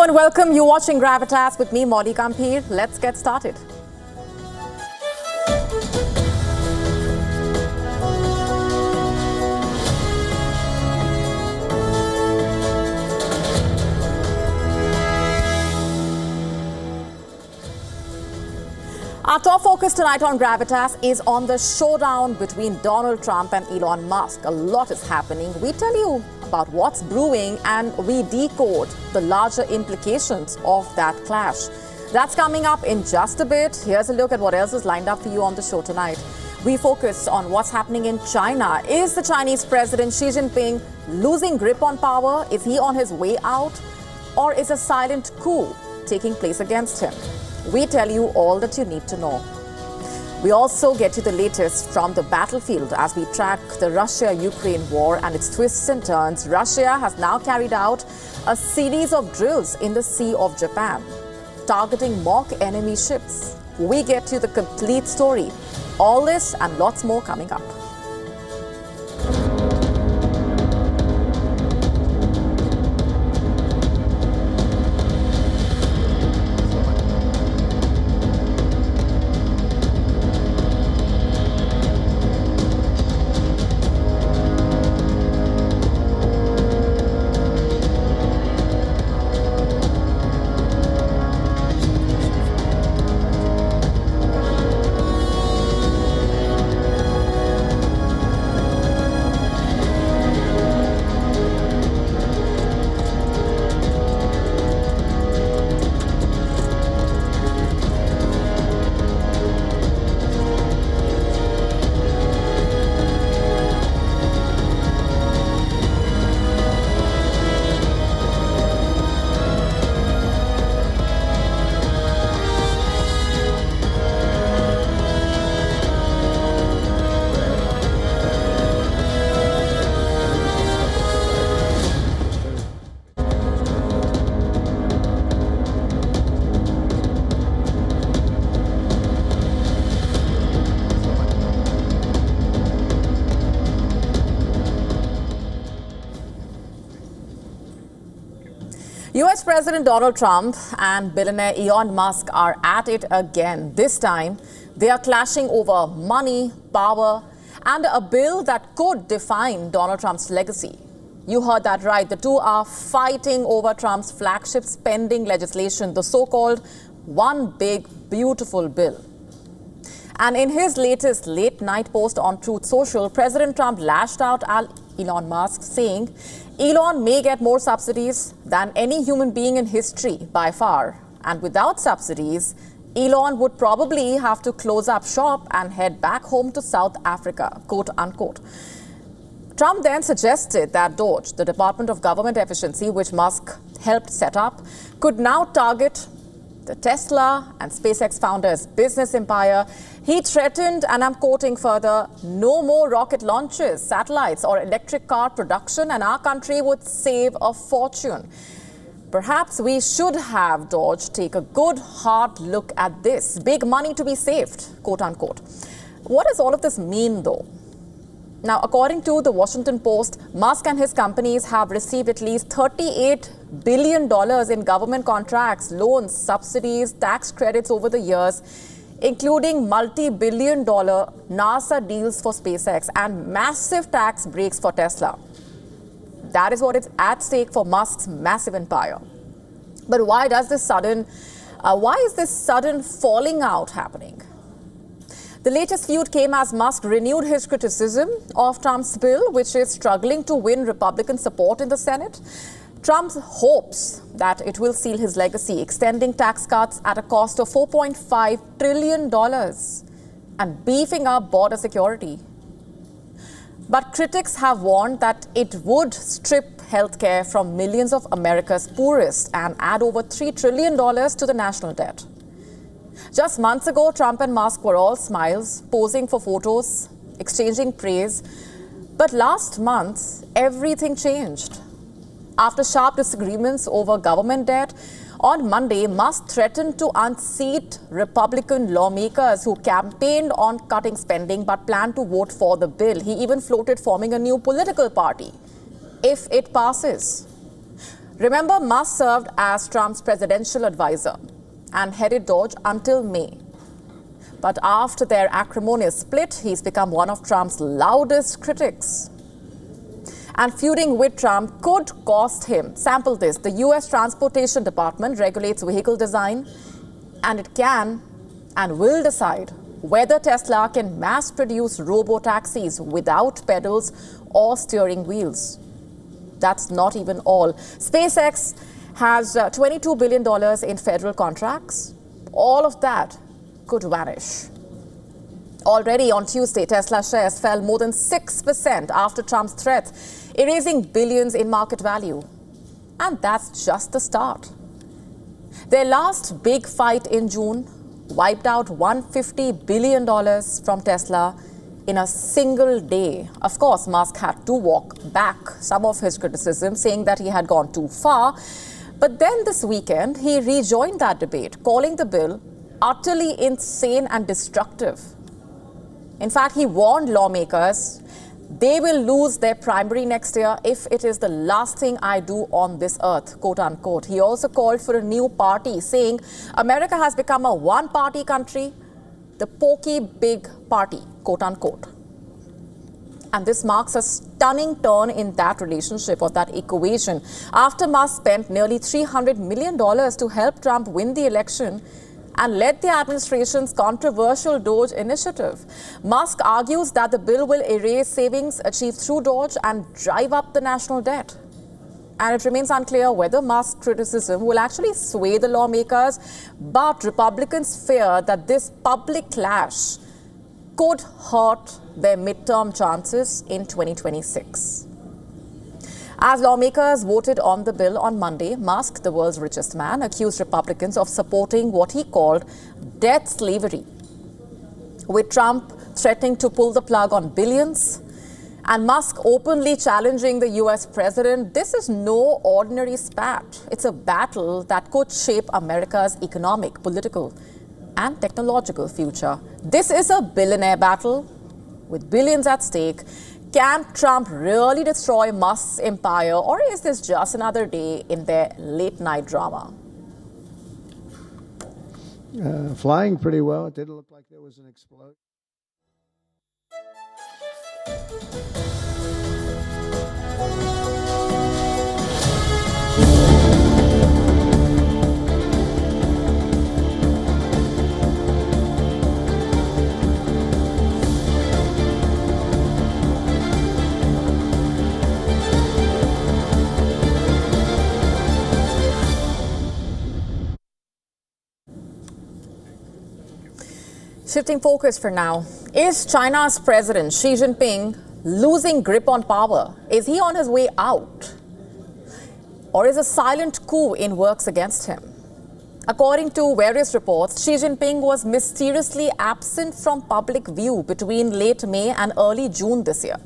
and welcome. You're watching Gravitas with me, Molly Kampir. Let's get started. Our top focus tonight on Gravitas is on the showdown between Donald Trump and Elon Musk. A lot is happening. We tell you about what's brewing and we decode the larger implications of that clash. That's coming up in just a bit. Here's a look at what else is lined up for you on the show tonight. We focus on what's happening in China. Is the Chinese President Xi Jinping losing grip on power? Is he on his way out? Or is a silent coup taking place against him? We tell you all that you need to know. We also get you the latest from the battlefield as we track the Russia-Ukraine war and its twists and turns. Russia has now carried out a series of drills in the Sea of Japan, targeting mock enemy ships. We get you the complete story. All this and lots more coming up. US President Donald Trump and billionaire Elon Musk are at it again. This time, they are clashing over money, power, and a bill that could define Donald Trump's legacy. You heard that right. The two are fighting over Trump's flagship spending legislation, the so-called One Big Beautiful Bill. And in his latest late-night post on Truth Social, President Trump lashed out at Elon Musk, saying, Elon may get more subsidies than any human being in history by far. And without subsidies, Elon would probably have to close up shop and head back home to South Africa, quote unquote. Trump then suggested that DOGE, the Department of Government Efficiency, which Musk helped set up, could now target the Tesla and SpaceX founder's business empire. He threatened, and I'm quoting further, no more rocket launches, satellites, or electric car production, and our country would save a fortune. Perhaps we should have DOGE take a good, hard look at this. Big money to be saved, quote unquote. What does all of this mean, though? Now, according to the Washington Post, Musk and his companies have received at least $38 billion in government contracts, loans, subsidies, tax credits over the years, including multi-billion-dollar NASA deals for SpaceX and massive tax breaks for Tesla. That is what is at stake for Musk's massive empire. But why is this sudden falling out happening? The latest feud came as Musk renewed his criticism of Trump's bill, which is struggling to win Republican support in the Senate. Trump hopes that it will seal his legacy, extending tax cuts at a cost of $4.5 trillion and beefing up border security. But critics have warned that it would strip healthcare from millions of America's poorest and add over $3 trillion to the national debt. Just months ago, Trump and Musk were all smiles, posing for photos, exchanging praise. But last month, everything changed. After sharp disagreements over government debt, on Monday, Musk threatened to unseat Republican lawmakers who campaigned on cutting spending but planned to vote for the bill. He even floated forming a new political party if it passes. Remember, Musk served as Trump's presidential advisor and headed Doge until May. But after their acrimonious split, he's become one of Trump's loudest critics. And feuding with Trump could cost him. Sample this. The U.S. Transportation Department regulates vehicle design, and it can and will decide whether Tesla can mass-produce robo-taxis without pedals or steering wheels. That's not even all. SpaceX has $22 billion in federal contracts. All of that could vanish. Already on Tuesday, Tesla shares fell more than 6% after Trump's threats, erasing billions in market value. And that's just the start. Their last big fight in June wiped out $150 billion from Tesla in a single day. Of course, Musk had to walk back some of his criticism, saying that he had gone too far. But then this weekend, he rejoined that debate, calling the bill utterly insane and destructive. In fact, he warned lawmakers they will lose their primary next year if it is the last thing I do on this earth, quote unquote. He also called for a new party, saying America has become a one-party country, the pokey big party, quote unquote. And this marks a stunning turn in that relationship or that equation after Musk spent nearly $300 million to help Trump win the election and led the administration's controversial Doge initiative. Musk argues that the bill will erase savings achieved through Doge and drive up the national debt. And it remains unclear whether Musk's criticism will actually sway the lawmakers, but Republicans fear that this public clash could hurt their midterm chances in 2026. As lawmakers voted on the bill on Monday, Musk, the world's richest man, accused Republicans of supporting what he called debt slavery, with Trump threatening to pull the plug on billions and Musk openly challenging the U.S. president. This is no ordinary spat. It's a battle that could shape America's economic, political, and technological future. This is a billionaire battle with billions at stake. Can Trump really destroy Musk's empire, or is this just another day in their late-night drama? Flying pretty well. It didn't look like there was an explosion. Shifting focus for now, is China's President Xi Jinping losing grip on power? Is he on his way out? Or is a silent coup in works against him? According to various reports, Xi Jinping was mysteriously absent from public view between late May and early June this year.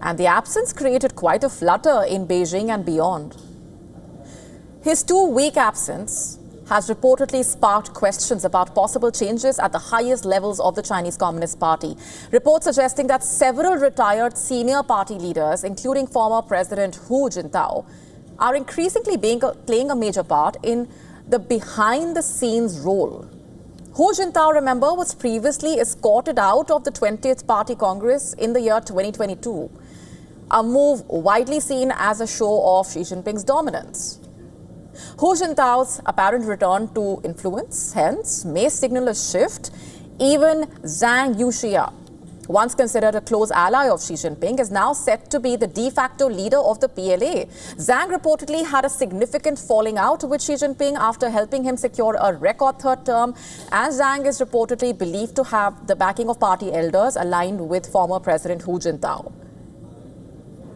And the absence created quite a flutter in Beijing and beyond. His 2-week absence has reportedly sparked questions about possible changes at the highest levels of the Chinese Communist Party. Reports suggesting that several retired senior party leaders, including former President Hu Jintao, are increasingly playing a major part in the behind-the-scenes role. Hu Jintao, remember, was previously escorted out of the 20th Party Congress in the year 2022, a move widely seen as a show of Xi Jinping's dominance. Hu Jintao's apparent return to influence, hence, may signal a shift. Even Zhang Yuxia, once considered a close ally of Xi Jinping, is now set to be the de facto leader of the PLA. Zhang reportedly had a significant falling out with Xi Jinping after helping him secure a record third term, and Zhang is reportedly believed to have the backing of party elders aligned with former President Hu Jintao.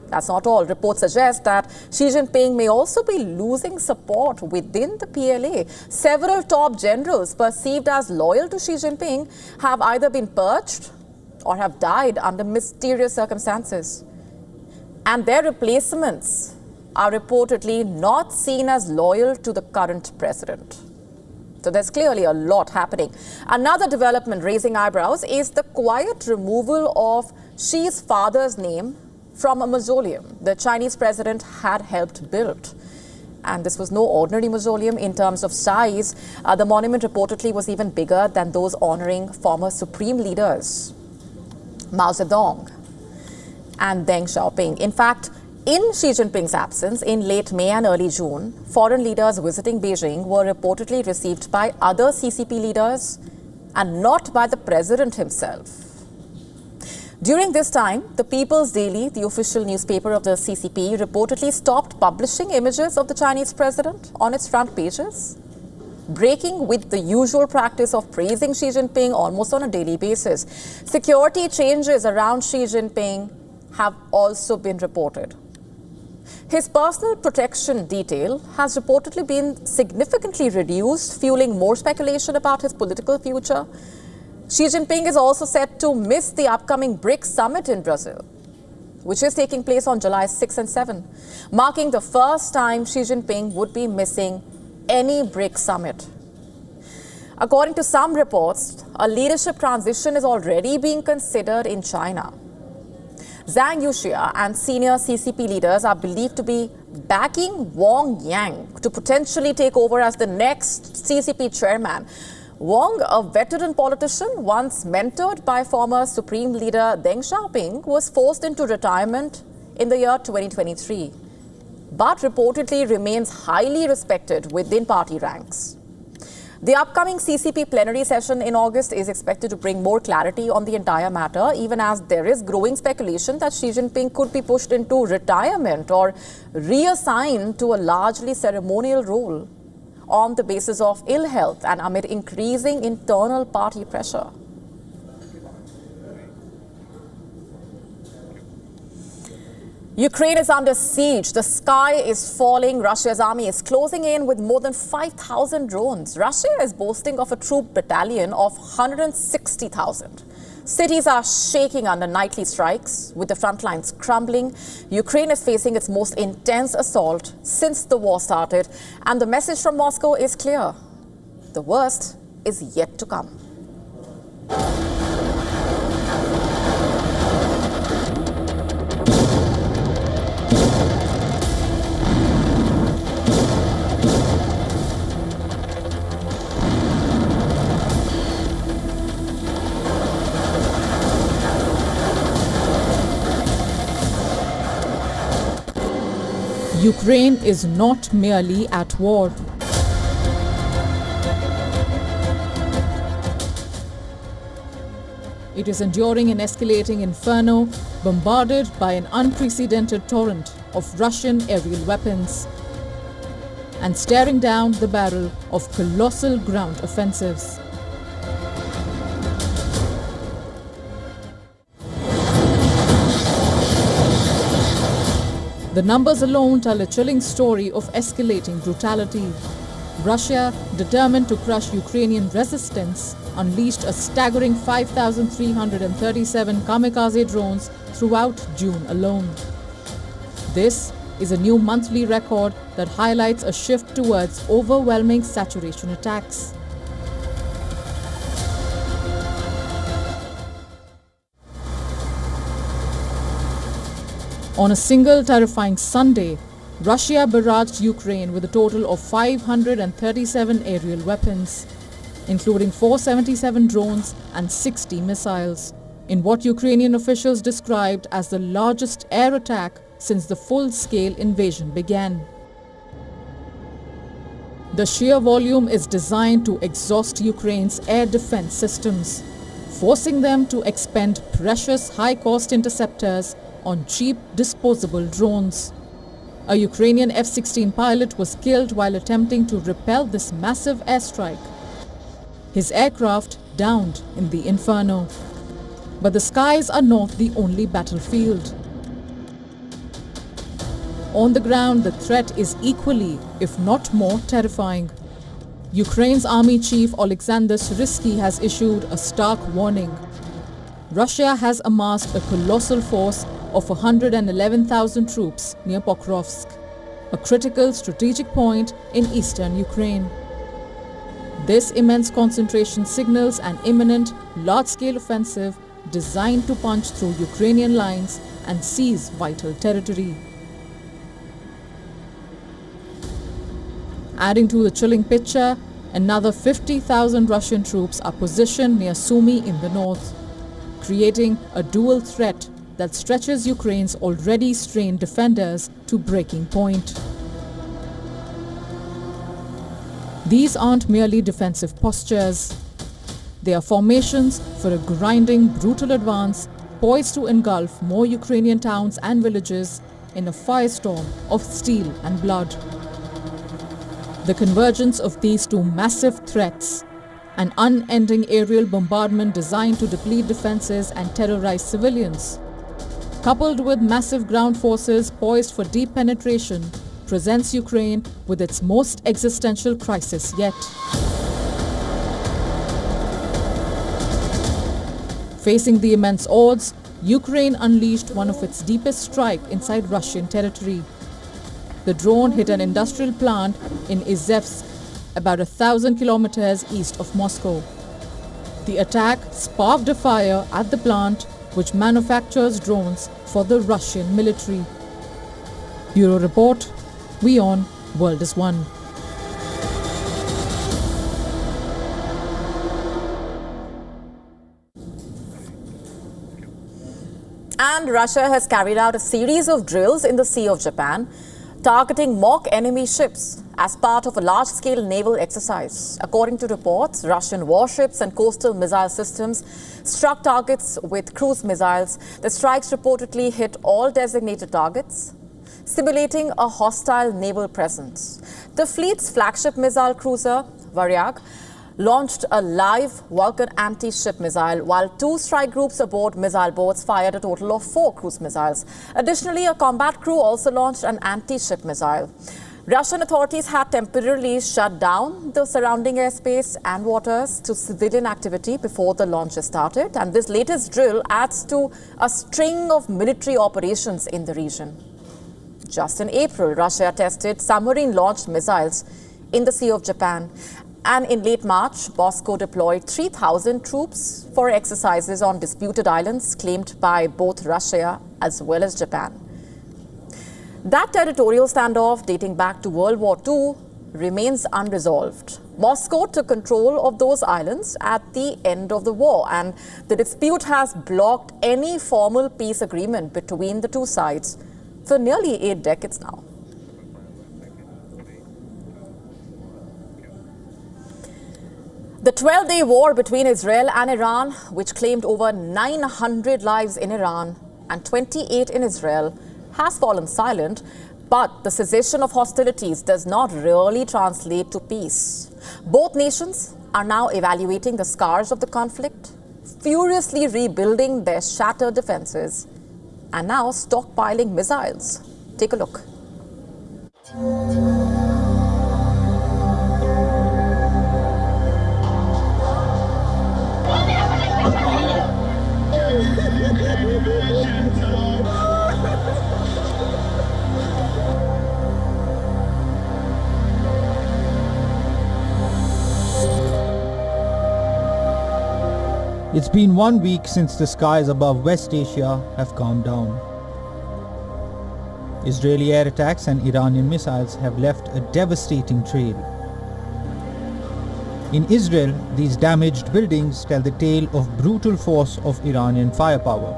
That's not all. Reports suggest that Xi Jinping may also be losing support within the PLA. Several top generals perceived as loyal to Xi Jinping have either been purged or have died under mysterious circumstances. And their replacements are reportedly not seen as loyal to the current president. So there's clearly a lot happening. Another development raising eyebrows is the quiet removal of Xi's father's name from a mausoleum the Chinese president had helped build. And this was no ordinary mausoleum in terms of size. The monument reportedly was even bigger than those honoring former supreme leaders Mao Zedong and Deng Xiaoping. In fact, in Xi Jinping's absence, in late May and early June, foreign leaders visiting Beijing were reportedly received by other CCP leaders and not by the president himself. During this time, the People's Daily, the official newspaper of the CCP, reportedly stopped publishing images of the Chinese president on its front pages, breaking with the usual practice of praising Xi Jinping almost on a daily basis. Security changes around Xi Jinping have also been reported. His personal protection detail has reportedly been significantly reduced, fueling more speculation about his political future. Xi Jinping is also set to miss the upcoming BRICS summit in Brazil, which is taking place on July 6 and 7, marking the first time Xi Jinping would be missing any BRICS summit. According to some reports, a leadership transition is already being considered in China. Zhang Yuxia and senior CCP leaders are believed to be backing Wang Yang to potentially take over as the next CCP chairman. Wang, a veteran politician once mentored by former Supreme Leader Deng Xiaoping, was forced into retirement in the year 2023, but reportedly remains highly respected within party ranks. The upcoming CCP plenary session in August is expected to bring more clarity on the entire matter, even as there is growing speculation that Xi Jinping could be pushed into retirement or reassigned to a largely ceremonial role on the basis of ill health and amid increasing internal party pressure. Ukraine is under siege. The sky is falling. Russia's army is closing in with more than 5,000 drones. Russia is boasting of a troop battalion of 160,000. Cities are shaking under nightly strikes, with the front lines crumbling. Ukraine is facing its most intense assault since the war started, and the message from Moscow is clear: the worst is yet to come. Ukraine is not merely at war. It is enduring an escalating inferno, bombarded by an unprecedented torrent of Russian aerial weapons and staring down the barrel of colossal ground offensives. The numbers alone tell a chilling story of escalating brutality. Russia, determined to crush Ukrainian resistance, unleashed a staggering 5,337 kamikaze drones throughout June alone. This is a new monthly record that highlights a shift towards overwhelming saturation attacks. On a single terrifying Sunday, Russia barraged Ukraine with a total of 537 aerial weapons, including 477 drones and 60 missiles, in what Ukrainian officials described as the largest air attack since the full-scale invasion began. The sheer volume is designed to exhaust Ukraine's air defense systems, forcing them to expend precious high-cost interceptors on cheap disposable drones. A Ukrainian F-16 pilot was killed while attempting to repel this massive airstrike. His aircraft downed in the inferno. But the skies are not the only battlefield. On the ground, the threat is equally, if not more, terrifying. Ukraine's army chief Alexander Syrsky has issued a stark warning. Russia has amassed a colossal force of 111,000 troops near Pokrovsk, a critical strategic point in eastern Ukraine. This immense concentration signals an imminent, large-scale offensive designed to punch through Ukrainian lines and seize vital territory. Adding to the chilling picture, another 50,000 Russian troops are positioned near Sumy in the north, creating a dual threat that stretches Ukraine's already strained defenders to breaking point. These aren't merely defensive postures. They are formations for a grinding, brutal advance poised to engulf more Ukrainian towns and villages in a firestorm of steel and blood. The convergence of these two massive threats, an unending aerial bombardment designed to deplete defenses and terrorize civilians, coupled with massive ground forces poised for deep penetration, presents Ukraine with its most existential crisis yet. Facing the immense odds, Ukraine unleashed one of its deepest strikes inside Russian territory. The drone hit an industrial plant in Izhevsk, about 1,000 kilometers east of Moscow. The attack sparked a fire at the plant, which manufactures drones for the Russian military. Bureau Report, WION World is One. And Russia has carried out a series of drills in the Sea of Japan, targeting mock enemy ships as part of a large-scale naval exercise. According to reports, Russian warships and coastal missile systems struck targets with cruise missiles. The strikes reportedly hit all designated targets, simulating a hostile naval presence. The fleet's flagship missile cruiser, Varyag, launched a live Vulcan anti-ship missile, while two strike groups aboard missile boats fired a total of 4 cruise missiles. Additionally, a combat crew also launched an anti-ship missile. Russian authorities had temporarily shut down the surrounding airspace and waters to civilian activity before the launches started, and this latest drill adds to a string of military operations in the region. Just in April, Russia tested submarine-launched missiles in the Sea of Japan. And in late March, Moscow deployed 3,000 troops for exercises on disputed islands claimed by both Russia as well as Japan. That territorial standoff, dating back to World War II, remains unresolved. Moscow took control of those islands at the end of the war, and the dispute has blocked any formal peace agreement between the two sides for nearly 8 decades now. The 12-day war between Israel and Iran, which claimed over 900 lives in Iran and 28 in Israel, has fallen silent, but the cessation of hostilities does not really translate to peace. Both nations are now evaluating the scars of the conflict, furiously rebuilding their shattered defenses, and now stockpiling missiles. Take a look. It's been 1 week since the skies above West Asia have calmed down. Israeli air attacks and Iranian missiles have left a devastating trail. In Israel, these damaged buildings tell the tale of brutal force of Iranian firepower.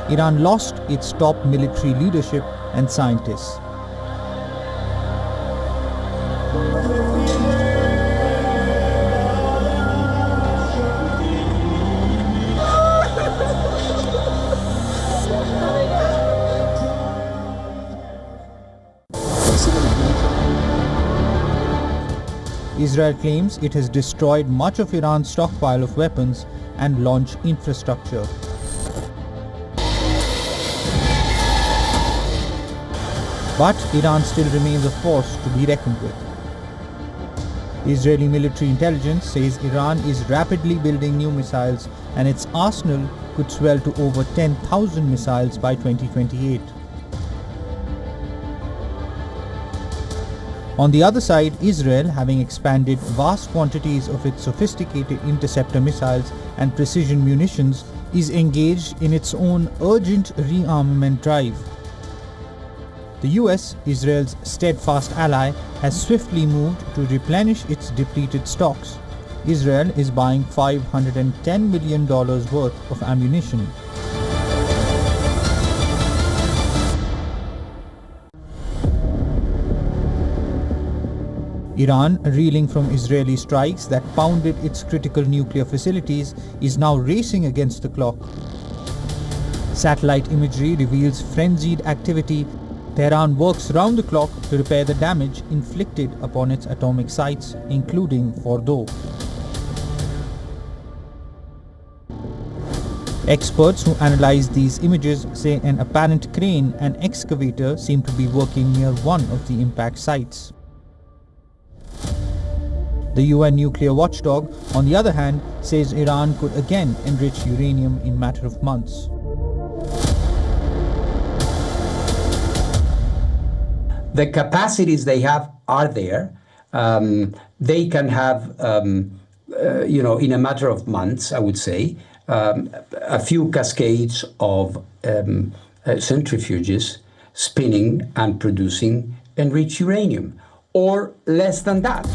Iran lost its top military leadership and scientists. Israel claims it has destroyed much of Iran's stockpile of weapons and launch infrastructure. But Iran still remains a force to be reckoned with. Israeli military intelligence says Iran is rapidly building new missiles and its arsenal could swell to over 10,000 missiles by 2028. On the other side, Israel, having expanded vast quantities of its sophisticated interceptor missiles and precision munitions, is engaged in its own urgent rearmament drive. The US, Israel's steadfast ally, has swiftly moved to replenish its depleted stocks. Israel is buying $510 million worth of ammunition. Iran, reeling from Israeli strikes that pounded its critical nuclear facilities, is now racing against the clock. Satellite imagery reveals frenzied activity. Tehran works round the clock to repair the damage inflicted upon its atomic sites, including Fordow. Experts who analyze these images say an apparent crane and excavator seem to be working near one of the impact sites. The UN nuclear watchdog, on the other hand, says Iran could again enrich uranium in a matter of months. The capacities they have are there. They can have, in a matter of months, I would say, a few cascades of centrifuges spinning and producing enriched uranium, or less than that.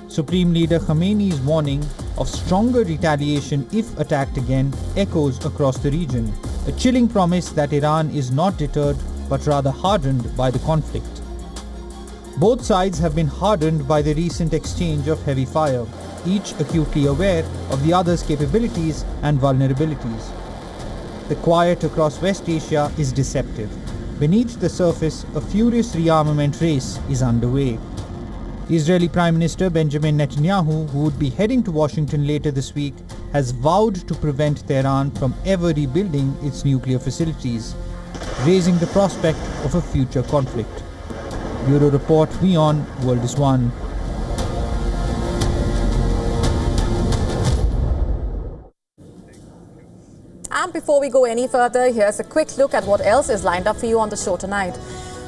Supreme Leader Khamenei's warning of stronger retaliation if attacked again echoes across the region, a chilling promise that Iran is not deterred but rather hardened by the conflict. Both sides have been hardened by the recent exchange of heavy fire, each acutely aware of the other's capabilities and vulnerabilities. The quiet across West Asia is deceptive. Beneath the surface, a furious rearmament race is underway. Israeli Prime Minister Benjamin Netanyahu, who would be heading to Washington later this week, has vowed to prevent Tehran from ever rebuilding its nuclear facilities, raising the prospect of a future conflict. Bureau Report, WION, World is One. And before we go any further, here's a quick look at what else is lined up for you on the show tonight.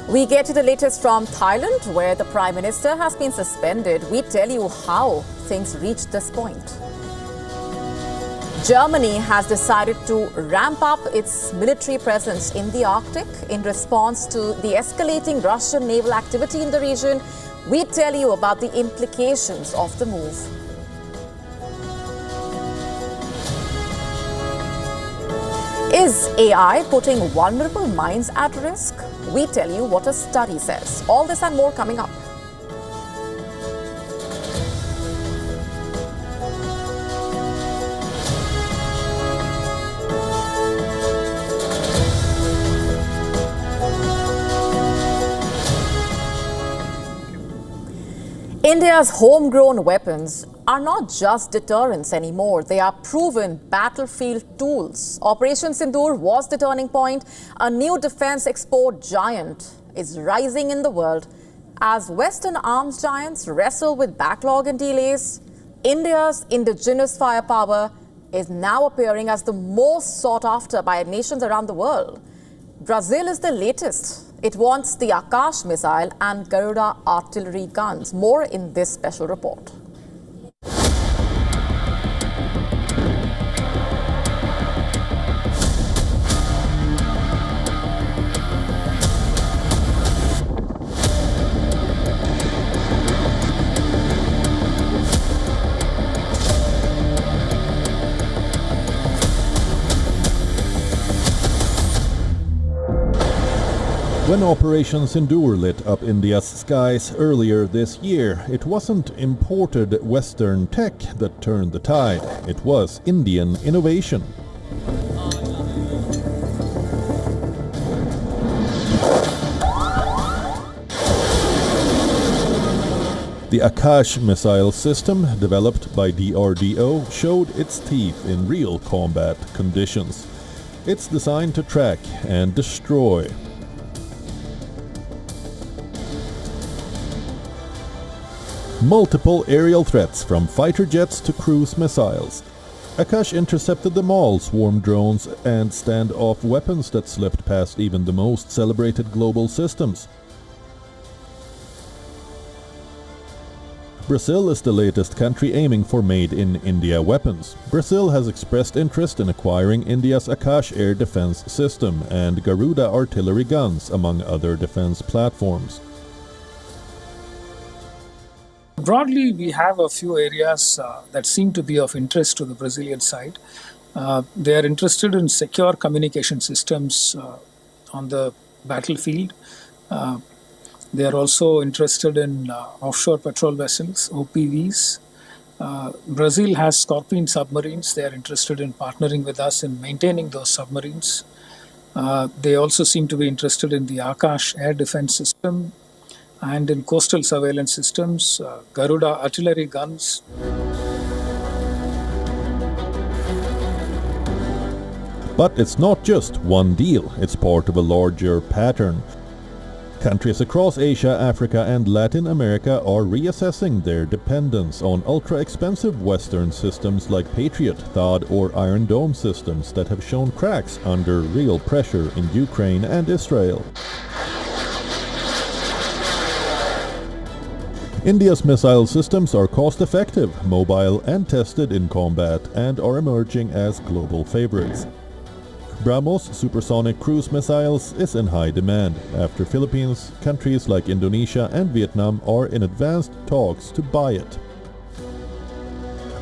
We get you the latest from Thailand, where the Prime Minister has been suspended. We tell you how things reached this point. Germany has decided to ramp up its military presence in the Arctic in response to the escalating Russian naval activity in the region. We tell you about the implications of the move. Is AI putting vulnerable minds at risk? We tell you what a study says. All this and more coming up. India's homegrown weapons are not just deterrents anymore. They are proven battlefield tools. Operation Sindoor was the turning point. A new defense export giant is rising in the world. As Western arms giants wrestle with backlog and delays, India's indigenous firepower is now appearing as the most sought after by nations around the world. Brazil is the latest. It wants the Akash missile and Garuda artillery guns. More in this special report. When Operation Sindoor lit up India's skies earlier this year, it wasn't imported Western tech that turned the tide. It was Indian innovation. The Akash missile system, developed by DRDO, showed its teeth in real combat conditions. It's designed to track and destroy. Multiple aerial threats from fighter jets to cruise missiles. Akash intercepted them all, swarm drones and standoff weapons that slipped past even the most celebrated global systems. Brazil is the latest country aiming for made-in-India weapons. Brazil has expressed interest in acquiring India's Akash air defense system and Garuda artillery guns, among other defense platforms. Broadly, we have a few areas that seem to be of interest to the Brazilian side. They are interested in secure communication systems on the battlefield. They are also interested in offshore patrol vessels, OPVs. Brazil has Scorpion submarines. They are interested in partnering with us in maintaining those submarines. They also seem to be interested in the Akash air defense system and in coastal surveillance systems, Garuda artillery guns. But it's not just one deal, it's part of a larger pattern. Countries across Asia, Africa and Latin America are reassessing their dependence on ultra-expensive Western systems like Patriot, THAAD or Iron Dome systems that have shown cracks under real pressure in Ukraine and Israel. India's missile systems are cost-effective, mobile and tested in combat and are emerging as global favorites. BrahMos supersonic cruise missiles is in high demand. After Philippines, countries like Indonesia and Vietnam are in advanced talks to buy it.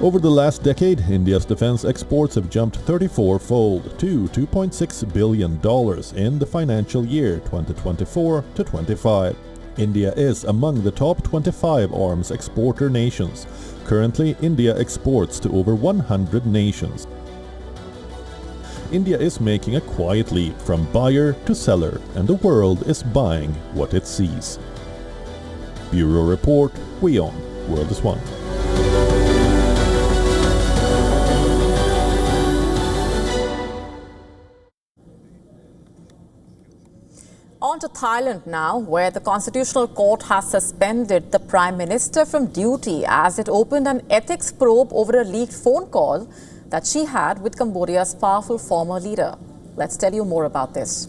Over the last decade, India's defense exports have jumped 34-fold to $2.6 billion in the financial year 2024-25. India is among the top 25 arms exporter nations. Currently, India exports to over 100 nations. India is making a quiet leap from buyer to seller, and the world is buying what it sees. Bureau Report, WION, World is One. On to Thailand now, where the Constitutional Court has suspended the Prime Minister from duty as it opened an ethics probe over a leaked phone call that she had with Cambodia's powerful former leader. Let's tell you more about this.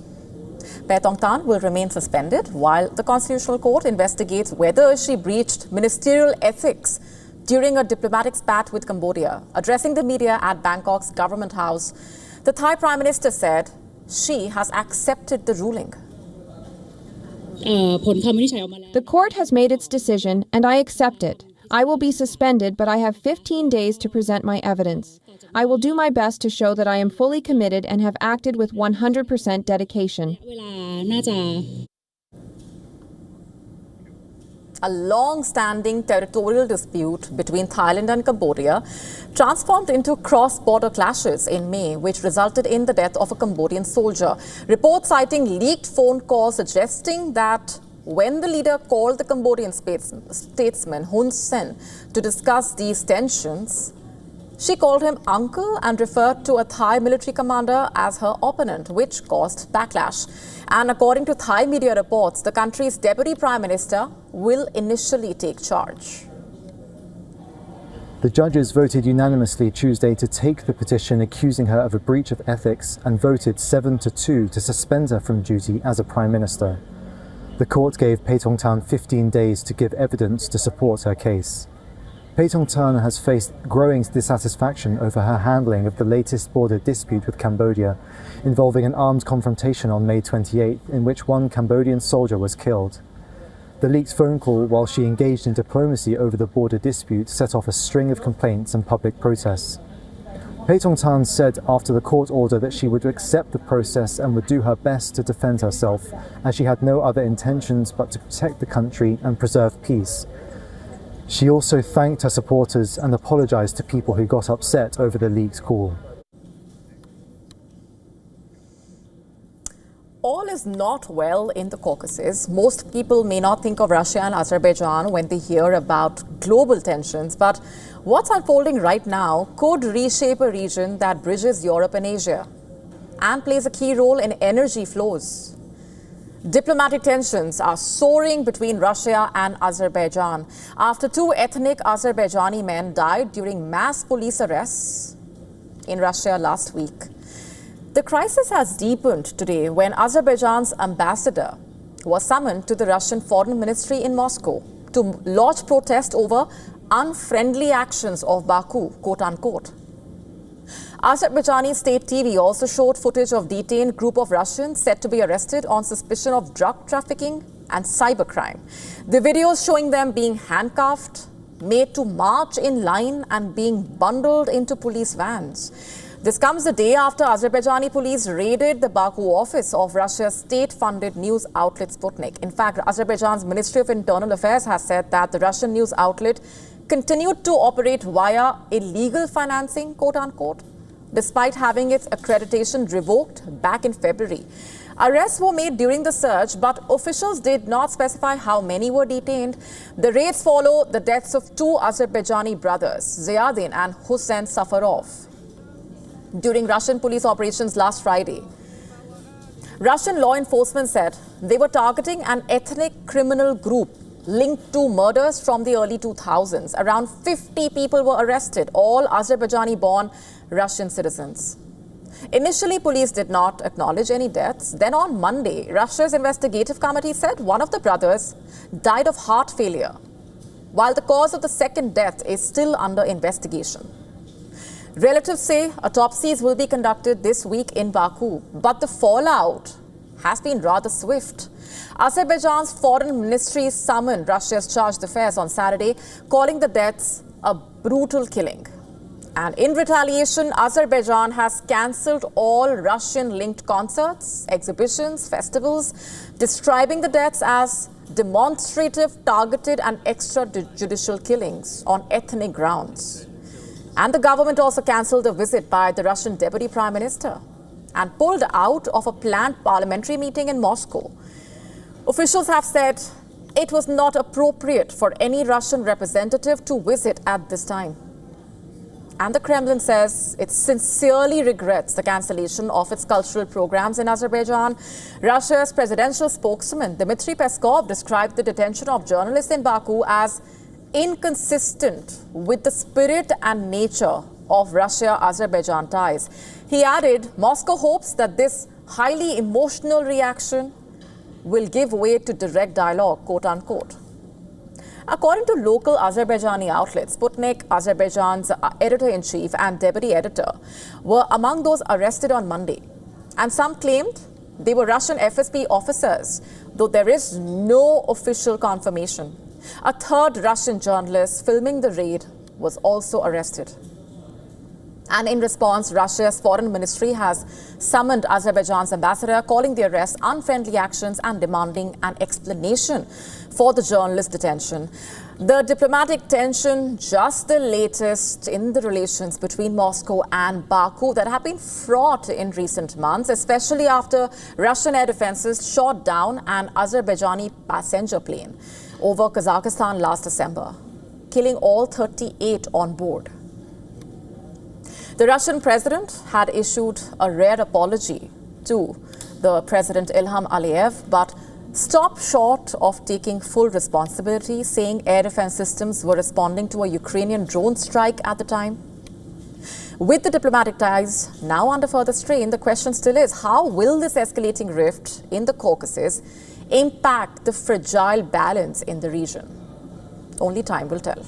Paetongtarn Tan will remain suspended while the Constitutional Court investigates whether she breached ministerial ethics during a diplomatic spat with Cambodia. Addressing the media at Bangkok's Government House, the Thai Prime Minister said she has accepted the ruling. The court has made its decision and I accept it. I will be suspended, but I have 15 days to present my evidence. I will do my best to show that I am fully committed and have acted with 100% dedication. A long-standing territorial dispute between Thailand and Cambodia transformed into cross-border clashes in May, which resulted in the death of a Cambodian soldier. Reports citing leaked phone calls suggesting that when the leader called the Cambodian statesman Hun Sen to discuss these tensions, she called him uncle and referred to a Thai military commander as her opponent, which caused backlash. And according to Thai media reports, the country's deputy prime minister will initially take charge. The judges voted unanimously Tuesday to take the petition accusing her of a breach of ethics and voted 7-2 to suspend her from duty as a prime minister. The court gave Paetongtarn Tan 15 days to give evidence to support her case. Paetongtarn Tan has faced growing dissatisfaction over her handling of the latest border dispute with Cambodia, involving an armed confrontation on May 28, in which one Cambodian soldier was killed. The leaked phone call while she engaged in diplomacy over the border dispute set off a string of complaints and public protests. Paetongtarn Tan said after the court order that she would accept the process and would do her best to defend herself, as she had no other intentions but to protect the country and preserve peace. She also thanked her supporters and apologized to people who got upset over the leaked call. All is not well in the Caucasus. Most people may not think of Russia and Azerbaijan when they hear about global tensions, but what's unfolding right now could reshape a region that bridges Europe and Asia and plays a key role in energy flows. Diplomatic tensions are soaring between Russia and Azerbaijan after two ethnic Azerbaijani men died during mass police arrests in Russia last week. The crisis has deepened today when Azerbaijan's ambassador was summoned to the Russian Foreign Ministry in Moscow. to lodge protest over unfriendly actions of Baku, quote-unquote. Azerbaijani state TV also showed footage of detained group of Russians said to be arrested on suspicion of drug trafficking and cybercrime. The videos showing them being handcuffed, made to march in line and being bundled into police vans. This comes the day after Azerbaijani police raided the Baku office of Russia's state-funded news outlet Sputnik. In fact, Azerbaijan's Ministry of Internal Affairs has said that the Russian news outlet continued to operate via illegal financing, quote-unquote, despite having its accreditation revoked back in February. Arrests were made during the search, but officials did not specify how many were detained. The raids follow the deaths of two Azerbaijani brothers, Ziadin and Hussein Safarov, during Russian police operations last Friday. Russian law enforcement said they were targeting an ethnic criminal group linked to murders from the early 2000s. Around 50 people were arrested, all Azerbaijani-born Russian citizens. Initially, police did not acknowledge any deaths. Then on Monday, Russia's investigative committee said one of the brothers died of heart failure, while the cause of the second death is still under investigation. Relatives say autopsies will be conducted this week in Baku, but the fallout has been rather swift. Azerbaijan's foreign ministry summoned Russia's chargé d'affaires on Saturday, calling the deaths a brutal killing. And in retaliation, Azerbaijan has cancelled all Russian-linked concerts, exhibitions, festivals, describing the deaths as demonstrative, targeted and extrajudicial killings on ethnic grounds. And the government also cancelled a visit by the Russian Deputy Prime Minister and pulled out of a planned parliamentary meeting in Moscow. Officials have said it was not appropriate for any Russian representative to visit at this time. And the Kremlin says it sincerely regrets the cancellation of its cultural programs in Azerbaijan. Russia's presidential spokesman, Dmitry Peskov, described the detention of journalists in Baku as inconsistent with the spirit and nature of Russia-Azerbaijan ties. He added, Moscow hopes that this highly emotional reaction will give way to direct dialogue, quote-unquote. According to local Azerbaijani outlets, Sputnik, Azerbaijan's editor-in-chief and deputy editor, were among those arrested on Monday. And some claimed they were Russian FSB officers, though there is no official confirmation. A third Russian journalist filming the raid was also arrested. And in response, Russia's foreign ministry has summoned Azerbaijan's ambassador, calling the arrest unfriendly actions and demanding an explanation for the journalist detention. The diplomatic tension, just the latest in the relations between Moscow and Baku that have been fraught in recent months, especially after Russian air defenses shot down an Azerbaijani passenger plane over Kazakhstan last December, killing all 38 on board. The Russian president had issued a rare apology to the President Ilham Aliyev, but stopped short of taking full responsibility, saying air defense systems were responding to a Ukrainian drone strike at the time. With the diplomatic ties now under further strain, the question still is, how will this escalating rift in the Caucasus impact the fragile balance in the region? Only time will tell.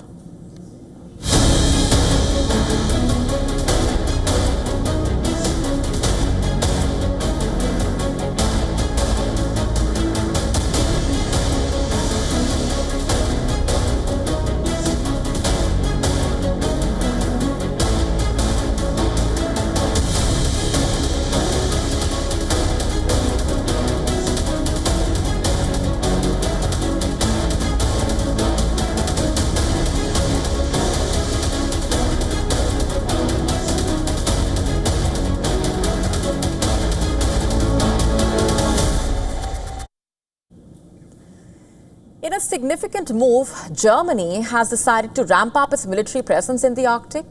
In a significant move, Germany has decided to ramp up its military presence in the Arctic.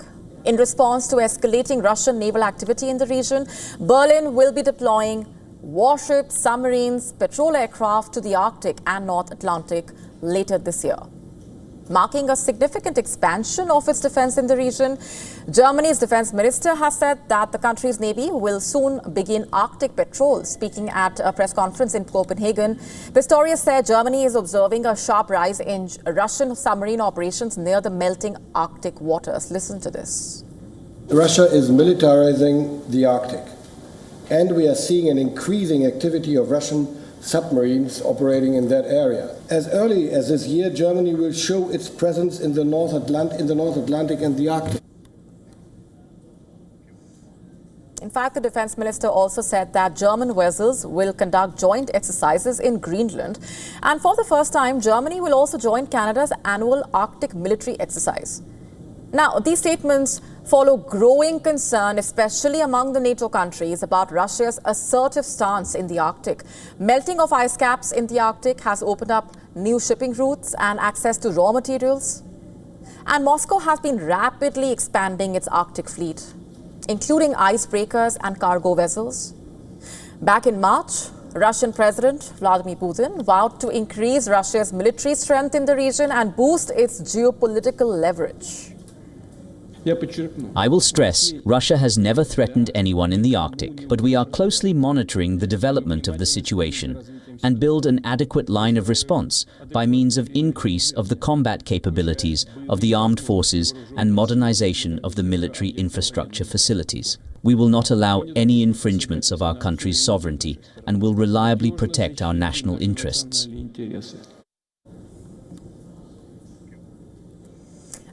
In response to escalating Russian naval activity in the region, Berlin will be deploying warships, submarines, patrol aircraft to the Arctic and North Atlantic later this year. marking a significant expansion of its defense in the region. Germany's defense minister has said that the country's navy will soon begin Arctic patrols. Speaking at a press conference in Copenhagen, Pistorius said Germany is observing a sharp rise in Russian submarine operations near the melting Arctic waters. Listen to this. Russia is militarizing the Arctic, and we are seeing an increasing activity of Russian submarines operating in that area. As early as this year, Germany will show its presence in the North Atlantic and the Arctic. In fact, the defense minister also said that German vessels will conduct joint exercises in Greenland. And for the first time, Germany will also join Canada's annual Arctic military exercise. Now, these statements follow growing concern, especially among the NATO countries, about Russia's assertive stance in the Arctic. Melting of ice caps in the Arctic has opened up new shipping routes and access to raw materials. And Moscow has been rapidly expanding its Arctic fleet, including icebreakers and cargo vessels. Back in March, Russian President Vladimir Putin vowed to increase Russia's military strength in the region and boost its geopolitical leverage. I will stress, Russia has never threatened anyone in the Arctic, but we are closely monitoring the development of the situation and build an adequate line of response by means of increase of the combat capabilities of the armed forces and modernization of the military infrastructure facilities. We will not allow any infringements of our country's sovereignty and will reliably protect our national interests.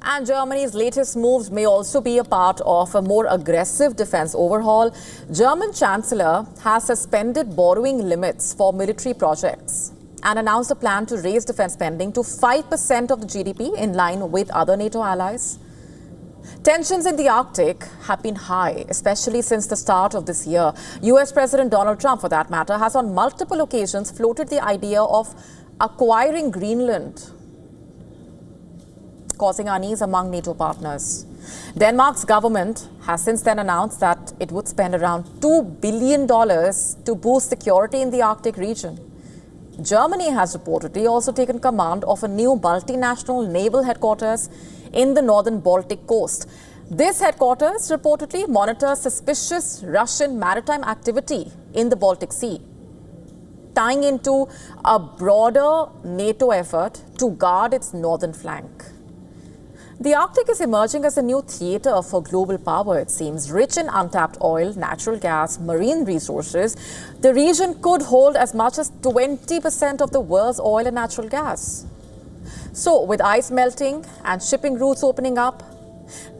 And Germany's latest moves may also be a part of a more aggressive defense overhaul. German Chancellor has suspended borrowing limits for military projects and announced a plan to raise defense spending to 5% of the GDP in line with other NATO allies. Tensions in the Arctic have been high, especially since the start of this year. US President Donald Trump, for that matter, has on multiple occasions floated the idea of acquiring Greenland, causing unease among NATO partners. Denmark's government has since then announced that it would spend around $2 billion to boost security in the Arctic region. Germany has reportedly also taken command of a new multinational naval headquarters in the northern Baltic coast. This headquarters reportedly monitors suspicious Russian maritime activity in the Baltic Sea, tying into a broader NATO effort to guard its northern flank. The Arctic is emerging as a new theater for global power, it seems. Rich in untapped oil, natural gas, marine resources, the region could hold as much as 20% of the world's oil and natural gas. So, with ice melting and shipping routes opening up,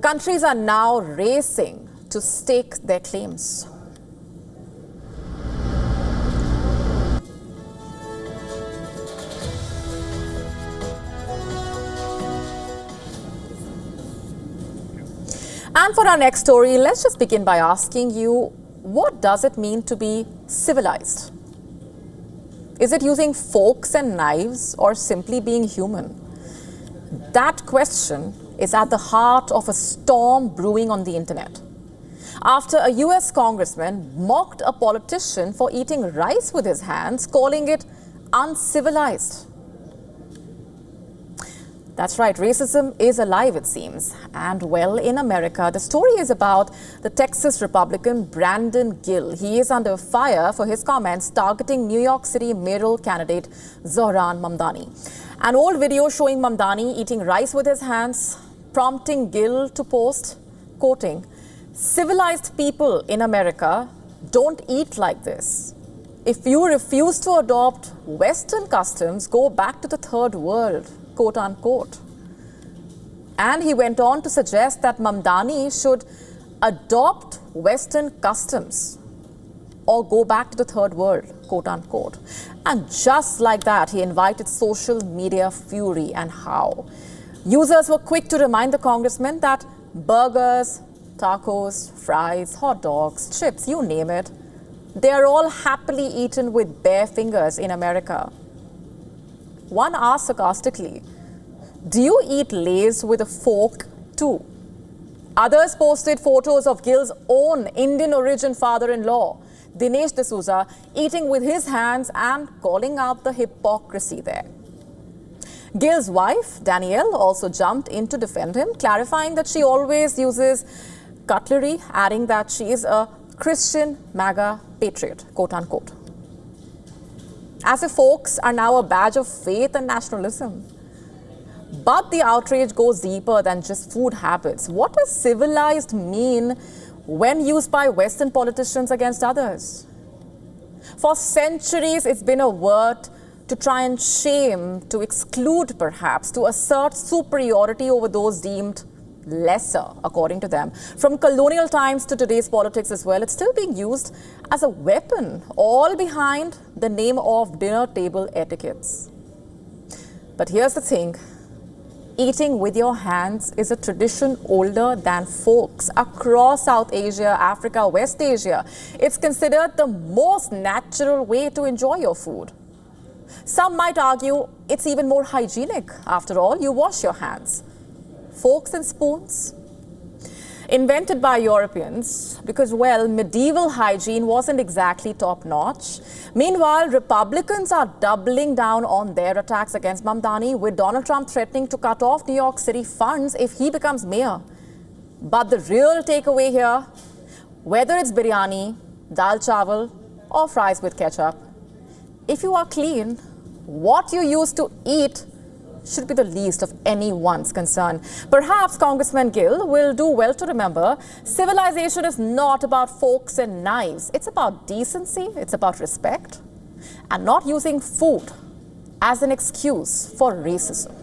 countries are now racing to stake their claims. And for our next story, let's just begin by asking you, what does it mean to be civilized? Is it using forks and knives or simply being human? That question is at the heart of a storm brewing on the internet. After a US congressman mocked a politician for eating rice with his hands, calling it uncivilized. That's right, racism is alive, it seems. And well, in America, the story is about the Texas Republican Brandon Gill. He is under fire for his comments targeting New York City mayoral candidate Zohran Mamdani. An old video showing Mamdani eating rice with his hands, prompting Gill to post, quoting, "Civilized people in America don't eat like this. If you refuse to adopt Western customs, go back to the third world," quote unquote. And he went on to suggest that Mamdani should adopt Western customs or go back to the third world, quote unquote. And just like that, he invited social media fury and how. Users were quick to remind the congressman that burgers, tacos, fries, hot dogs, chips, you name it, they are all happily eaten with bare fingers in America. One asked sarcastically, "Do you eat Lay's with a fork too?" Others posted photos of Gill's own Indian origin father-in-law, Dinesh D'Souza, eating with his hands and calling out the hypocrisy there. Gil's wife, Danielle, also jumped in to defend him, clarifying that she always uses cutlery, adding that she is a Christian MAGA patriot, quote unquote. As if forks are now a badge of faith and nationalism. But the outrage goes deeper than just food habits. What does civilized mean when used by Western politicians against others? For centuries, it's been a word to try and shame, to exclude perhaps, to assert superiority over those deemed lesser, according to them. From colonial times to today's politics as well, it's still being used as a weapon, all behind the name of dinner table etiquettes. But here's the thing. Eating with your hands is a tradition older than forks. Across South Asia, Africa, West Asia, it's considered the most natural way to enjoy your food. Some might argue it's even more hygienic. After all, you wash your hands. Forks and spoons, invented by Europeans because, well, medieval hygiene wasn't exactly top-notch. Meanwhile, Republicans are doubling down on their attacks against Mamdani, with Donald Trump threatening to cut off New York City funds if he becomes mayor. But the real takeaway here, whether it's biryani, dal chawal, or fries with ketchup, if you are clean, what you use to eat should be the least of anyone's concern. Perhaps Congressman Gill will do well to remember, civilization is not about forks and knives. It's about decency, it's about respect, and not using food as an excuse for racism.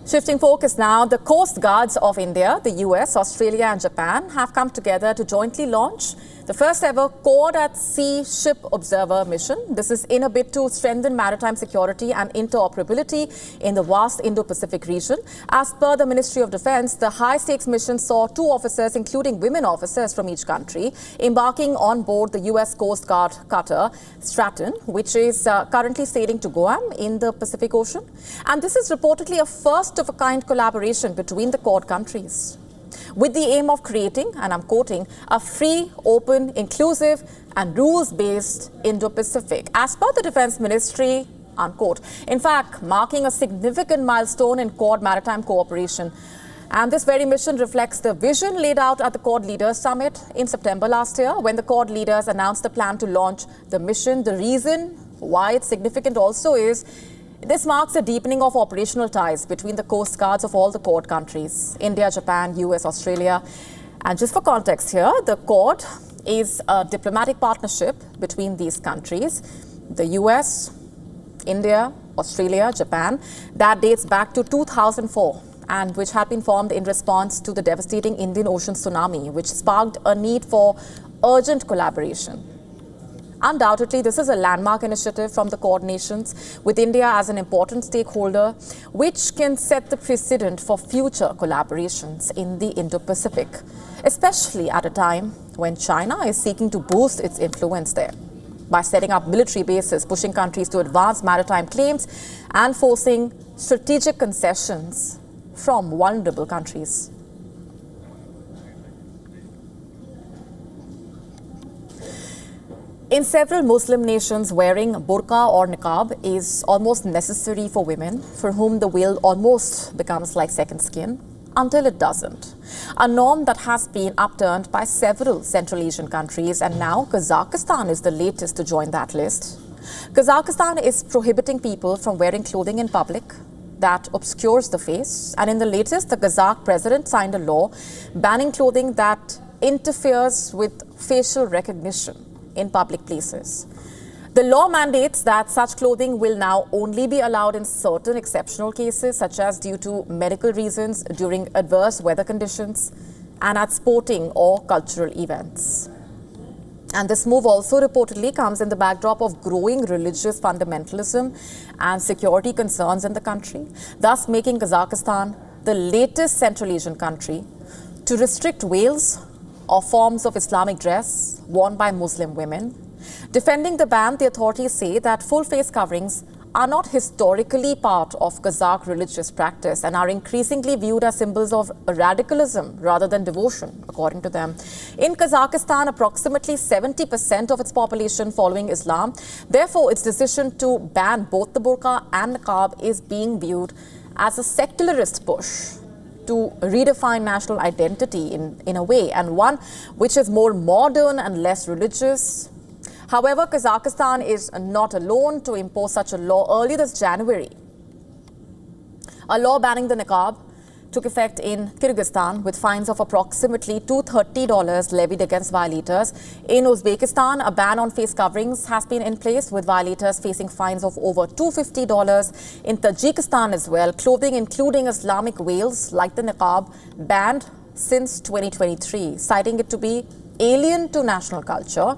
Shifting focus now, the Coast Guards of India, the US, Australia and Japan have come together to jointly launch the first ever Quad at Sea Ship Observer mission. This is in a bid to strengthen maritime security and interoperability in the vast Indo-Pacific region. As per the Ministry of Defense, the high-stakes mission saw 2 officers, including women officers from each country, embarking on board the US Coast Guard cutter Stratton, which is currently sailing to Guam in the Pacific Ocean. And this is reportedly a first-of-a-kind collaboration between the Quad countries, with the aim of creating, and I'm quoting, a free, open, inclusive and rules-based Indo-Pacific, as per the Defense Ministry, unquote. In fact, marking a significant milestone in Quad maritime cooperation. And this very mission reflects the vision laid out at the Quad Leaders Summit in September last year, when the Quad leaders announced the plan to launch the mission. The reason why it's significant also is this marks a deepening of operational ties between the Coast Guards of all the Quad countries, India, Japan, US, Australia. And just for context here, the Quad is a diplomatic partnership between these countries, the US, India, Australia, Japan, that dates back to 2004 and which had been formed in response to the devastating Indian Ocean tsunami, which sparked a need for urgent collaboration. Undoubtedly, this is a landmark initiative from the Quad nations, with India as an important stakeholder, which can set the precedent for future collaborations in the Indo-Pacific, especially at a time when China is seeking to boost its influence there by setting up military bases, pushing countries to advance maritime claims, and forcing strategic concessions from vulnerable countries. In several Muslim nations, wearing burqa or niqab is almost necessary for women, for whom the veil almost becomes like second skin, until it doesn't. A norm that has been upturned by several Central Asian countries, and now Kazakhstan is the latest to join that list. Kazakhstan is prohibiting people from wearing clothing in public that obscures the face, and in the latest, the Kazakh president signed a law banning clothing that interferes with facial recognition in public places. The law mandates that such clothing will now only be allowed in certain exceptional cases, such as due to medical reasons, during adverse weather conditions, and at sporting or cultural events. And this move also reportedly comes in the backdrop of growing religious fundamentalism and security concerns in the country, thus making Kazakhstan the latest Central Asian country to restrict veils or forms of Islamic dress worn by Muslim women. Defending the ban, the authorities say that full face coverings are not historically part of Kazakh religious practice and are increasingly viewed as symbols of radicalism rather than devotion, according to them. In Kazakhstan, approximately 70% of its population following Islam. Therefore, its decision to ban both the burqa and niqab is being viewed as a secularist push to redefine national identity in a way, and one which is more modern and less religious. However, Kazakhstan is not alone to impose such a law. Early this January, a law banning the niqab took effect in Kyrgyzstan with fines of approximately $230 levied against violators. In Uzbekistan, a ban on face coverings has been in place with violators facing fines of over $250. In Tajikistan as well, clothing including Islamic veils like the niqab banned since 2023, citing it to be alien to national culture.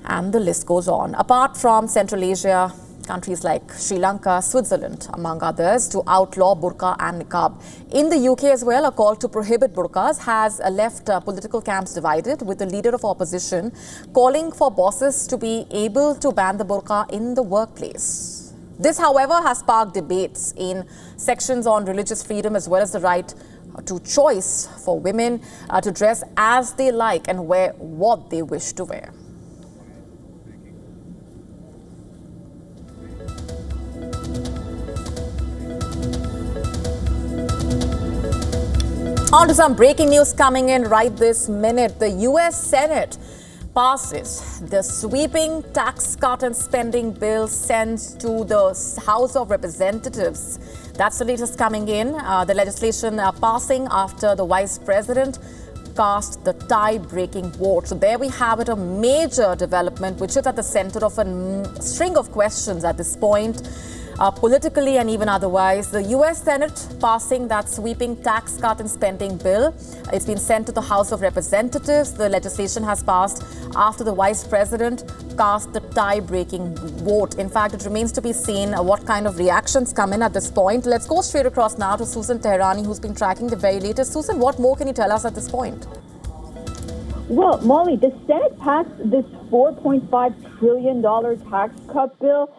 And the list goes on. Apart from Central Asia, countries like Sri Lanka, Switzerland, among others, to outlaw burqa and niqab. In the UK as well, a call to prohibit burqas has left political camps divided, with the leader of opposition calling for bosses to be able to ban the burqa in the workplace. This, however, has sparked debates in sections on religious freedom as well as the right to choice for women to dress as they like and wear what they wish to wear. On to some breaking news coming in right this minute. The U.S. Senate passes the sweeping tax cut and spending bill sent to the House of Representatives. That's the latest coming in. The legislation passing after the Vice President cast the tie-breaking vote. So there we have it, a major development which is at the center of a string of questions at this point. Politically and even otherwise. The U.S. Senate passing that sweeping tax cut and spending bill. It's been sent to the House of Representatives. The legislation has passed after the Vice President cast the tie-breaking vote. In fact, it remains to be seen what kind of reactions come in at this point. Let's go straight across now to Susan Teherani, who's been tracking the very latest. Susan, what more can you tell us at this point? Well, Molly, the Senate passed this $4.5 trillion tax cut bill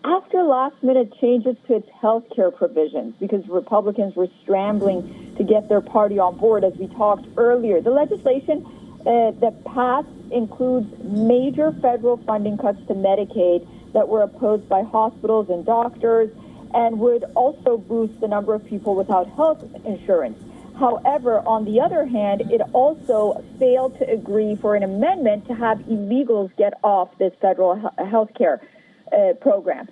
after last-minute changes to its health care provisions, because Republicans were scrambling to get their party on board, as we talked earlier. The legislation that passed includes major federal funding cuts to Medicaid that were opposed by hospitals and doctors, and would also boost the number of people without health insurance. However, on the other hand, it also failed to agree for an amendment to have illegals get off this federal health care program.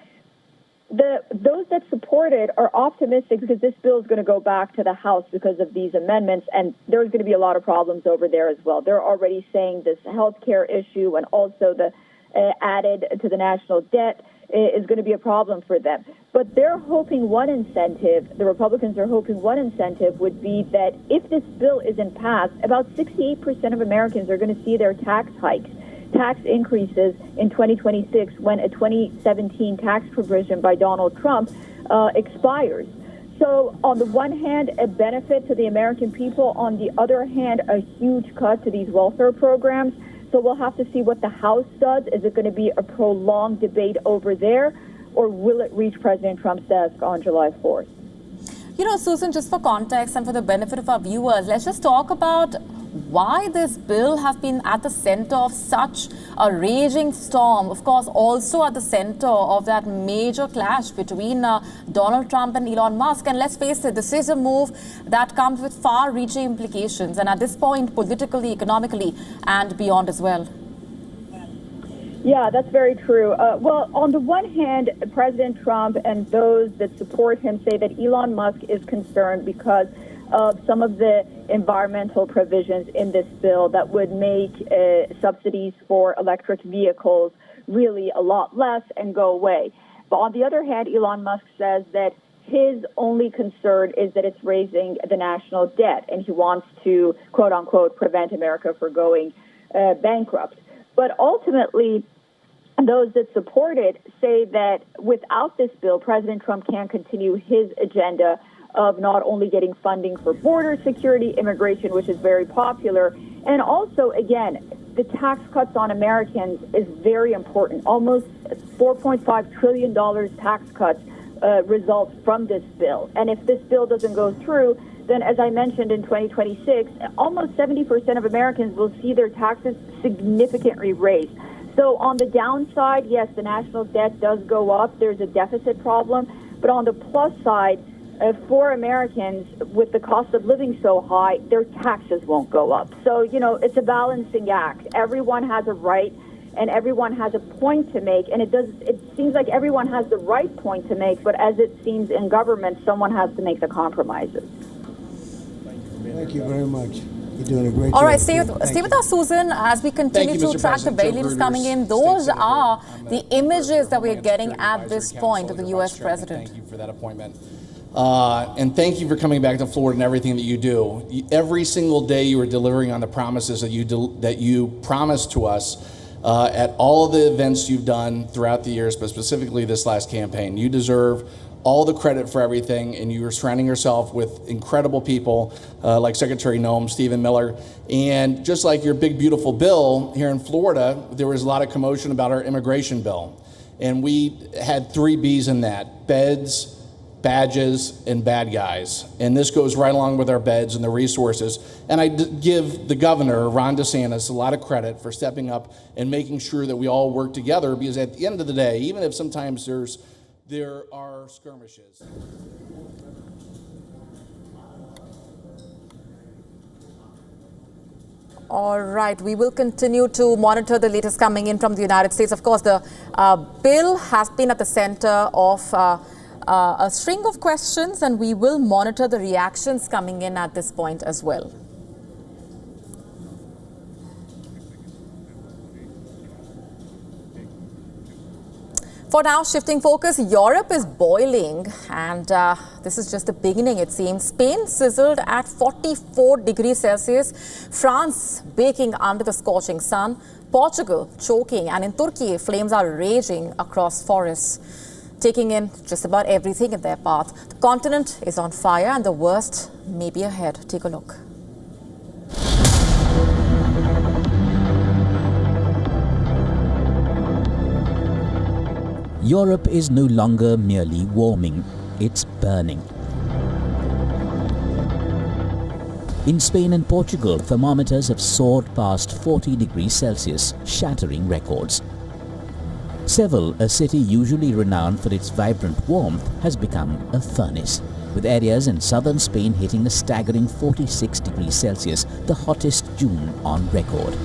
Those that support it are optimistic because this bill is going to go back to the House because of these amendments, and there's going to be a lot of problems over there as well. They're already saying this health care issue and also the added to the national debt is going to be a problem for them. But they're hoping one incentive, the Republicans are hoping one incentive would be that if this bill isn't passed, about 68% of Americans are going to see their tax hikes, tax increases in 2026 when a 2017 tax provision by Donald Trump expires. So on the one hand, a benefit to the American people. On the other hand, a huge cut to these welfare programs. So we'll have to see what the House does. Is it going to be a prolonged debate over there, or will it reach President Trump's desk on July 4th? You know, Susan, just for context and for the benefit of our viewers, let's just talk about why this bill has been at the center of such a raging storm. Of course, also at the center of that major clash between Donald Trump and Elon Musk. And let's face it, this is a move that comes with far-reaching implications. And at this point, politically, economically, and beyond as well. Yeah, that's very true. Well, on the one hand, President Trump and those that support him say that Elon Musk is concerned because of some of the environmental provisions in this bill that would make subsidies for electric vehicles really a lot less and go away. But on the other hand, Elon Musk says that his only concern is that it's raising the national debt, and he wants to, quote unquote, prevent America from going bankrupt. But ultimately, those that support it say that without this bill, President Trump can continue his agenda of not only getting funding for border security, immigration, which is very popular, and also, again, the tax cuts on Americans is very important. Almost $4.5 trillion tax cuts results from this bill. And if this bill doesn't go through, then as I mentioned, in 2026, almost 70% of Americans will see their taxes significantly raised. So on the downside, yes, the national debt does go up. There's a deficit problem. But on the plus side, for Americans, with the cost of living so high, their taxes won't go up. So, it's a balancing act. Everyone has a right and everyone has a point to make. And it seems like everyone has the right point to make, but as it seems in government, someone has to make the compromises. Thank you very much. You're doing a great job. All right, stay with us, Susan, as we continue to track the very leaders coming in. Those are the images that we're getting at this point of the U.S. president. Thank you for that appointment. And thank you for coming back to Florida and everything that you do. Every single day you are delivering on the promises that you promised to us at all of the events you've done throughout the years, but specifically this last campaign. You deserve all the credit for everything, and you are surrounding yourself with incredible people like Secretary Noem, Stephen Miller, and just like your big, beautiful bill here in Florida, there was a lot of commotion about our immigration bill. And we had 3 B's in that: beds, badges, and bad guys. And this goes right along with our beds and the resources. And I give the governor, Ron DeSantis, a lot of credit for stepping up and making sure that we all work together, because at the end of the day, even if sometimes there are skirmishes. All right, we will continue to monitor the latest coming in from the United States. Of course, the bill has been at the center of a string of questions, and we will monitor the reactions coming in at this point as well. For now, shifting focus, Europe is boiling, and this is just the beginning, it seems. Spain sizzled at 44 degrees Celsius, France baking under the scorching sun, Portugal choking, and in Turkey, flames are raging across forests, taking in just about everything in their path. The continent is on fire, and the worst may be ahead. Take a look. Europe is no longer merely warming, it's burning. In Spain and Portugal, thermometers have soared past 40 degrees Celsius, shattering records. Seville, a city usually renowned for its vibrant warmth, has become a furnace, with areas in southern Spain hitting a staggering 46 degrees Celsius, the hottest June on record.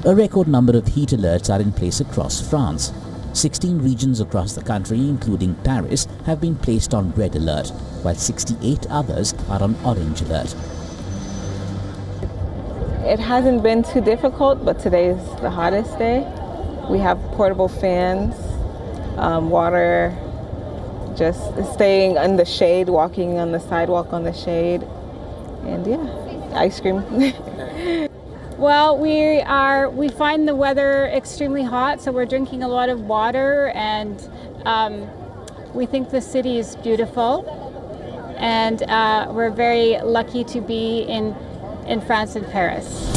A record number of heat alerts are in place across France. 16 regions across the country, including Paris, have been placed on red alert, while 68 others are on orange alert. It hasn't been too difficult, but today is the hottest day. We have portable fans, water, just staying in the shade, walking on the sidewalk on the shade, and yeah, ice cream. Well, we find the weather extremely hot, so we're drinking a lot of water, and we think the city is beautiful, and we're very lucky to be in France and Paris.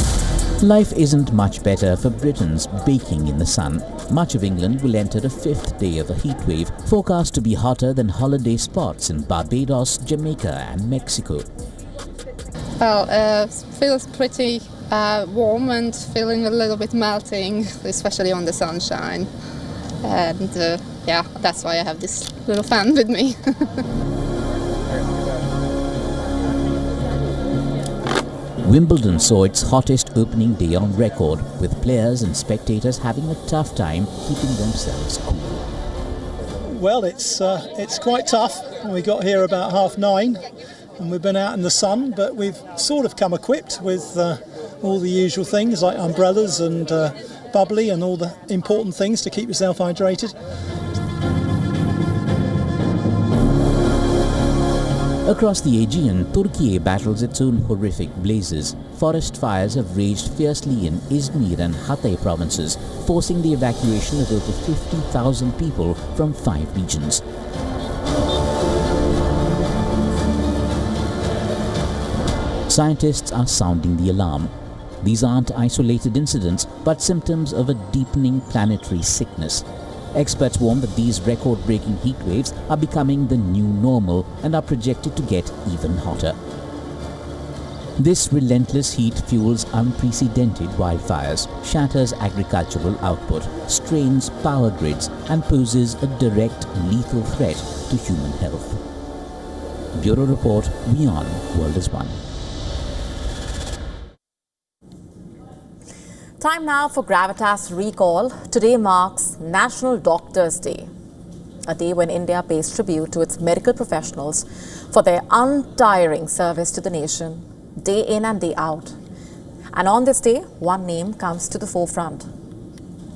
Life isn't much better for Britons baking in the sun. Much of England will enter a 5th day of a heatwave, forecast to be hotter than holiday spots in Barbados, Jamaica and Mexico. Well, feels pretty warm and feeling a little bit melting, especially on the sunshine. And yeah, that's why I have this little fan with me. Wimbledon saw its hottest opening day on record, with players and spectators having a tough time keeping themselves cool. Well, it's quite tough. We got here about 9:30, and we've been out in the sun, but we've sort of come equipped with all the usual things like umbrellas and bubbly and all the important things to keep yourself hydrated. Across the Aegean, Turkey battles its own horrific blazes. Forest fires have raged fiercely in Izmir and Hatay provinces, forcing the evacuation of over 50,000 people from 5 regions. Scientists are sounding the alarm. These aren't isolated incidents, but symptoms of a deepening planetary sickness. Experts warn that these record-breaking heat waves are becoming the new normal and are projected to get even hotter. This relentless heat fuels unprecedented wildfires, shatters agricultural output, strains power grids, and poses a direct lethal threat to human health. Bureau Report, WION World is One. Time now for Gravitas Recall. Today marks National Doctors' Day, a day when India pays tribute to its medical professionals for their untiring service to the nation, day in and day out. And on this day, one name comes to the forefront.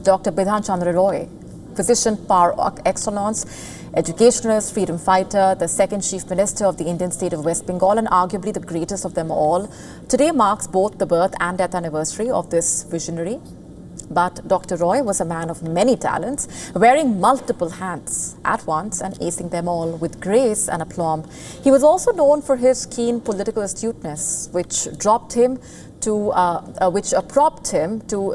Dr. Bidhan Chandra Roy, physician par excellence, educationalist, freedom fighter, the second Chief Minister of the Indian state of West Bengal, and arguably the greatest of them all. Today marks both the birth and death anniversary of this visionary. But Dr. Roy was a man of many talents, wearing multiple hats at once and acing them all with grace and aplomb. He was also known for his keen political astuteness, which propped him to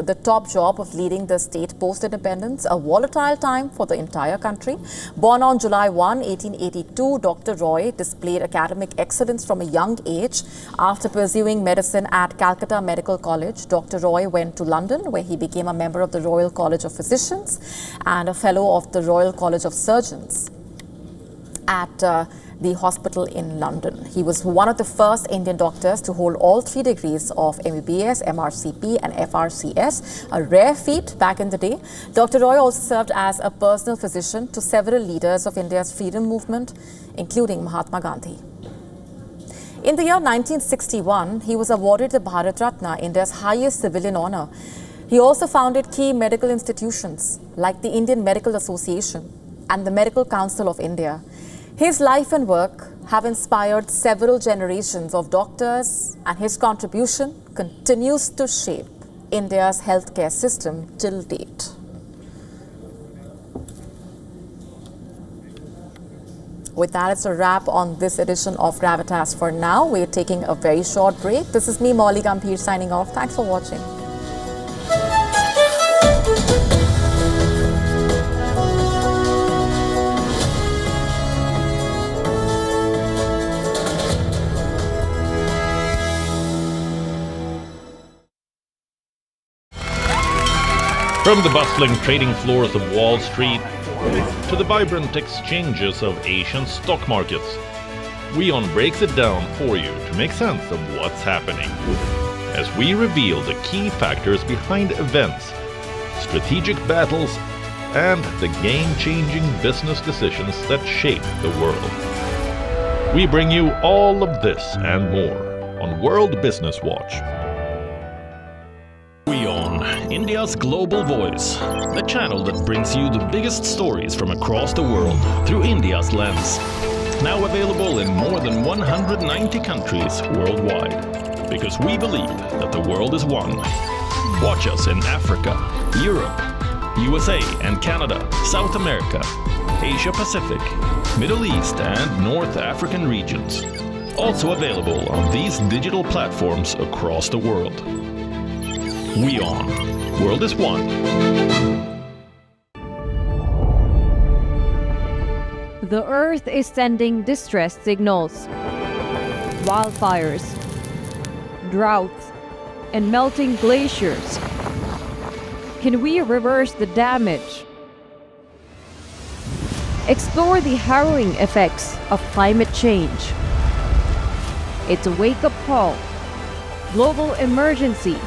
the top job of leading the state post-independence, a volatile time for the entire country. Born on July 1, 1882, Dr. Roy displayed academic excellence from a young age. After pursuing medicine at Calcutta Medical College, Dr. Roy went to London, where he became a member of the Royal College of Physicians and a fellow of the Royal College of Surgeons at the hospital in London. He was one of the first Indian doctors to hold all 3 degrees of MBBS, MRCP and FRCS, a rare feat back in the day. Dr. Roy also served as a personal physician to several leaders of India's freedom movement, including Mahatma Gandhi. In the year 1961, he was awarded the Bharat Ratna, India's highest civilian honor. He also founded key medical institutions like the Indian Medical Association and the Medical Council of India. His life and work have inspired several generations of doctors, and his contribution continues to shape India's healthcare system till date. With that, it's a wrap on this edition of Gravitas for now. We're taking a very short break. This is me, Molly Gambhir, signing off. Thanks for watching. From the bustling trading floors of Wall Street to the vibrant exchanges of Asian stock markets, WION breaks it down for you to make sense of what's happening, as we reveal the key factors behind events, strategic battles, and the game-changing business decisions that shape the world. We bring you all of this and more on World Business Watch. WION, India's global voice, the channel that brings you the biggest stories from across the world through India's lens. Now available in more than 190 countries worldwide, because we believe that the world is one. Watch us in Africa, Europe, USA and Canada, South America, Asia Pacific, Middle East and North African regions. Also available on these digital platforms across the world. WION. World is one. The Earth is sending distress signals. Wildfires, droughts, and melting glaciers. Can we reverse the damage? Explore the harrowing effects of climate change. It's a wake-up call. Global emergency.